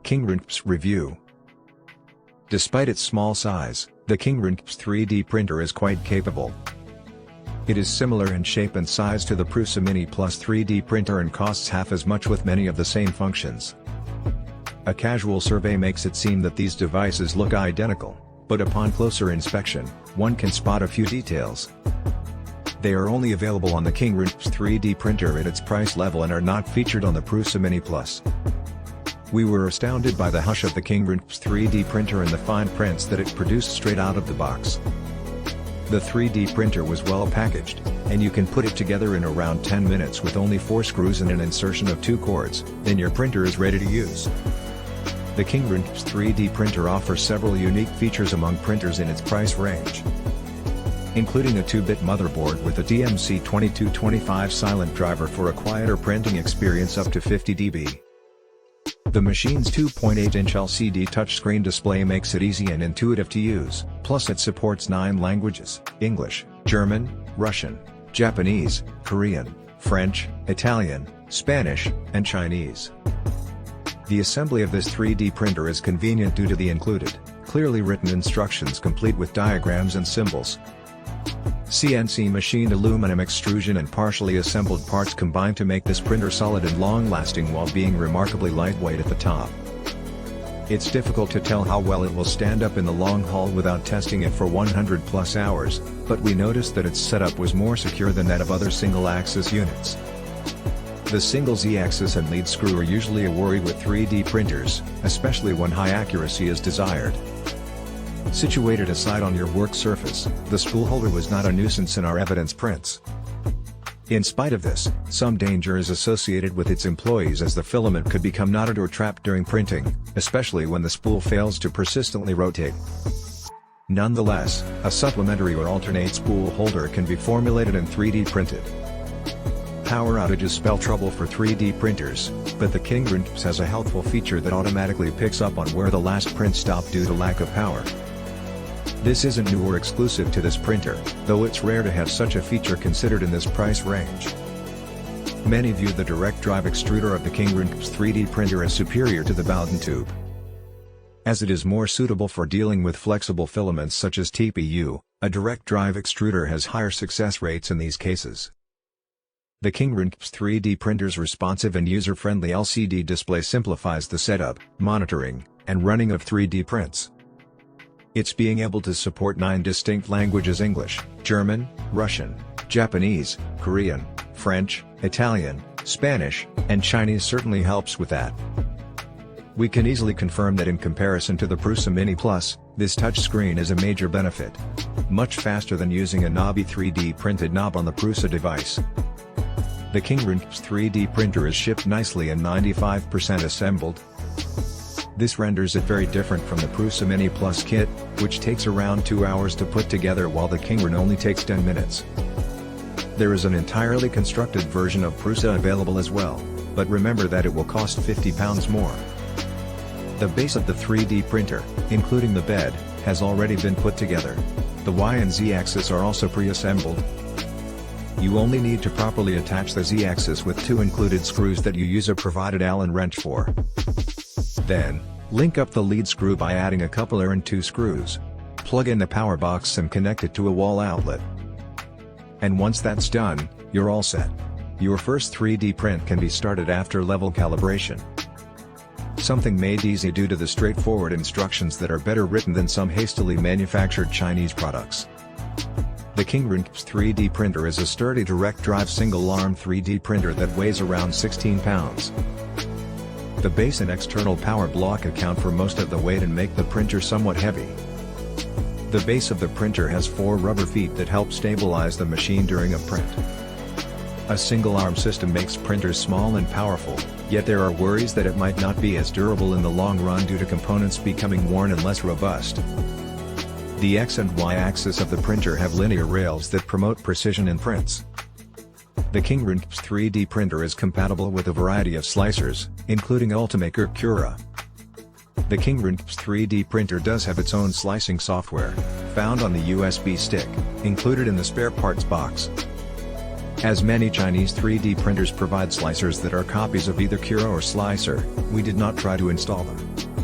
Kingroon KP3S Review. Despite its small size, the Kingroon KP3 3D printer is quite capable. It is similar in shape and size to the Prusa Mini Plus 3D printer and costs half as much with many of the same functions. A casual survey makes it seem that these devices look identical, but upon closer inspection, one can spot a few details. They are only available on the Kingroon KP3 3D printer at its price level and are not featured on the Prusa Mini Plus. We were astounded by the hush of the Kingroon KP3 3D printer and the fine prints that it produced straight out of the box. The 3D printer was well packaged, and you can put it together in around 10 minutes with only 4 screws and an insertion of 2 cords, then your printer is ready to use. The Kingroon KP3 3D printer offers several unique features among printers in its price range, including a 2-bit motherboard with a DMC2225 silent driver for a quieter printing experience up to 50 dB. The machine's 2.8-inch LCD touchscreen display makes it easy and intuitive to use, plus it supports 9 languages: English, German, Russian, Japanese, Korean, French, Italian, Spanish, and Chinese. The assembly of this 3D printer is convenient due to the included, clearly written instructions complete with diagrams and symbols. CNC machined aluminum extrusion and partially assembled parts combine to make this printer solid and long-lasting while being remarkably lightweight at the top. It's difficult to tell how well it will stand up in the long haul without testing it for 100+ hours, but we noticed that its setup was more secure than that of other single-axis units. The single Z-axis and lead screw are usually a worry with 3D printers, especially when high accuracy is desired. Situated aside on your work surface, the spool holder was not a nuisance in our evidence prints. In spite of this, some danger is associated with its employees as the filament could become knotted or trapped during printing, especially when the spool fails to persistently rotate. Nonetheless, a supplementary or alternate spool holder can be formulated and 3D printed. Power outages spell trouble for 3D printers, but the Kingroon KP3 has a helpful feature that automatically picks up on where the last print stopped due to lack of power. This isn't new or exclusive to this printer, though it's rare to have such a feature considered in this price range. Many view the direct drive extruder of the Kingroon KP3 3D printer as superior to the Bowden tube, as it is more suitable for dealing with flexible filaments such as TPU. A direct drive extruder has higher success rates in these cases. The Kingroon KP3 3D printer's responsive and user-friendly LCD display simplifies the setup, monitoring, and running of 3D prints. It's being able to support 9 distinct languages: English, German, Russian, Japanese, Korean, French, Italian, Spanish, and Chinese certainly helps with that. We can easily confirm that in comparison to the Prusa Mini Plus, this touchscreen is a major benefit. Much faster than using a knobby 3D printed knob on the Prusa device. The Kingroon KP3 3D printer is shipped nicely and 95% assembled. This renders it very different from the Prusa Mini Plus kit, which takes around 2 hours to put together while the Kingroon only takes 10 minutes. There is an entirely constructed version of Prusa available as well, but remember that it will cost £50 more. The base of the 3D printer, including the bed, has already been put together. The Y and Z axis are also pre-assembled. You only need to properly attach the Z axis with 2 included screws that you use a provided Allen wrench for. Then, link up the lead screw by adding a coupler and 2 screws. Plug in the power box and connect it to a wall outlet. And once that's done, you're all set. Your first 3D print can be started after level calibration. Something made easy due to the straightforward instructions that are better written than some hastily manufactured Chinese products. The Kingroon KP3 3D printer is a sturdy direct drive single-arm 3D printer that weighs around 16 pounds. The base and external power block account for most of the weight and make the printer somewhat heavy. The base of the printer has 4 rubber feet that help stabilize the machine during a print. A single-arm system makes printers small and powerful, yet there are worries that it might not be as durable in the long run due to components becoming worn and less robust. The X and Y axis of the printer have linear rails that promote precision in prints. The Kingroon KP3 3D printer is compatible with a variety of slicers, including Ultimaker Cura. The Kingroon KP3 3D printer does have its own slicing software, found on the USB stick, included in the spare parts box. As many Chinese 3D printers provide slicers that are copies of either Cura or Slicer, we did not try to install them.